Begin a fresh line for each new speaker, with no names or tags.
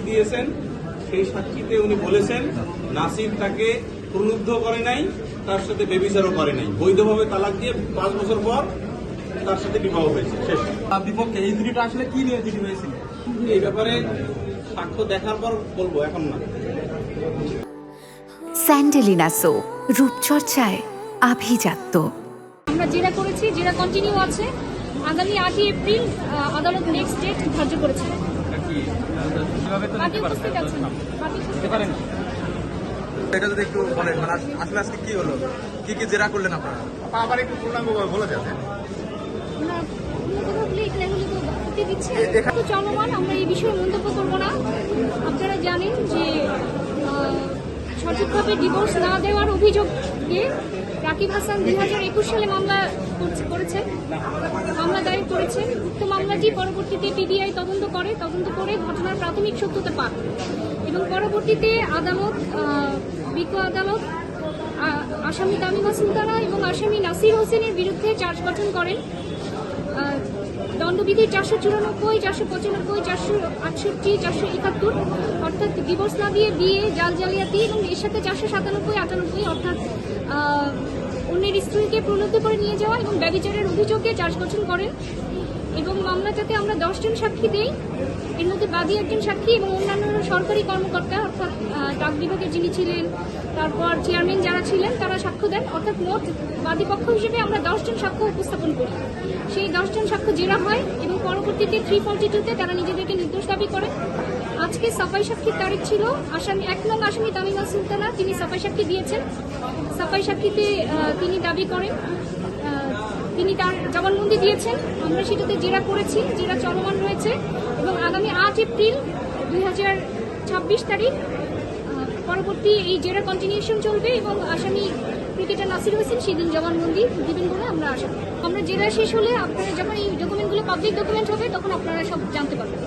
সাক্ষী দিয়েছেন, সেই সাক্ষীতে উনি বলেছেন নাসির তাকে প্রলুব্ধ করে নাই, তার সাথে বেবিচারও করে নাই, বৈধভাবে তালাক দিয়ে 5 বছর পর তার সাথে বিবাহ হয়েছে। শেষ।
বিপক্ষে এই দুটিটা আসলে কি নিয়ে চিঠি হয়েছিল?
এই ব্যাপারে সাক্ষ্য দেখার পর বলবো, এখন না।
স্যান্ডেলিনা সো, রূপচর্চায় আভিজাত্য।
আমরা জেরা করেছি, জেরা কন্টিনিউ আছে। আগামী 8 এপ্রিল আদালত নেক্সট ডেট ধার্য করেছে। বাদী উপস্থিত আছেন। বাদী উপস্থিত
পারেন
আছেন।
এটা যদি একটু বলেন, মানে আসলে আজকে কি হলো, কি কি জেরা করলেন আপনারা?
আবার একটু পূর্ণাঙ্গভাবে বলা যাবে।
আমরা অন্য কোথাও বলে এখানে হলে তো আপত্তি দিচ্ছে। তো চলমান, আমরা এই বিষয়ে মন্তব্য করবো না। আপনারা জানেন যে সঠিকভাবে ডিভোর্স না দেওয়ার অভিযোগে রাকিব হাসান 2021 সালে মামলা দায়ের করেছেন। উক্ত মামলাটি পরবর্তীতে পিবিআই তদন্ত করে ঘটনার প্রাথমিক সত্যতা পান এবং পরবর্তীতে আদালত বিজ্ঞ আদালত আসামি তামিমা সুলতানা এবং আসামি নাসির হোসেনের বিরুদ্ধে চার্জ গঠন করেন। দণ্ডবিধির 494, 495, 468, 471 অর্থাৎ ডিভোর্স না দিয়ে বিয়ে, জাল জালিয়াতি এবং এর সাথে 497, 98 অর্থাৎ অন্যের স্ত্রীকে প্রলুব্ধ করে নিয়ে যাওয়া এবং ব্যভিচারের অভিযোগে চার্জ গঠন করেন এবং মামলাটাতে আমরা 10 জন সাক্ষী দেই। এর মধ্যে বাদী একজন সাক্ষী এবং অন্যান্য সরকারি কর্মকর্তা অর্থাৎ ডাক বিভাগের যিনি ছিলেন, তারপর চেয়ারম্যান যারা ছিলেন তারা সাক্ষ্য দেন। অর্থাৎ মোট বাদী পক্ষ হিসেবে আমরা 10 জন সাক্ষ্য উপস্থাপন করি। সেই 10 জন সাক্ষ্য জেরা হয় এবং পরবর্তীতে 342-তে তারা নিজেদেরকে নির্দোষ দাবি করে। আজকে সাফাই সাক্ষীর তারিখ ছিল। এক নং আসামি তামিমা সুলতানা তিনি সাফাই সাক্ষী দিয়েছেন। সাফাই সাক্ষীতে তিনি দাবি করেন, তিনি তার জবানবন্দি দিয়েছেন। আমরা সেটাতে জেরা করেছি, জেরা চলমান রয়েছে এবং আগামী 8 এপ্রিল 2026 তারিখ পরবর্তী এই জেরা কন্টিনিউশন চলবে এবং আসামি ক্রিকেটার নাসির হোসেন সেদিন জবানবন্দি দিবেন বলে আমরা আশা করি। আমরা জেরা শেষ হলে আপনারা যখন এই ডকুমেন্টগুলো পাবলিক ডকুমেন্ট হবে তখন আপনারা সব জানতে পারবেন।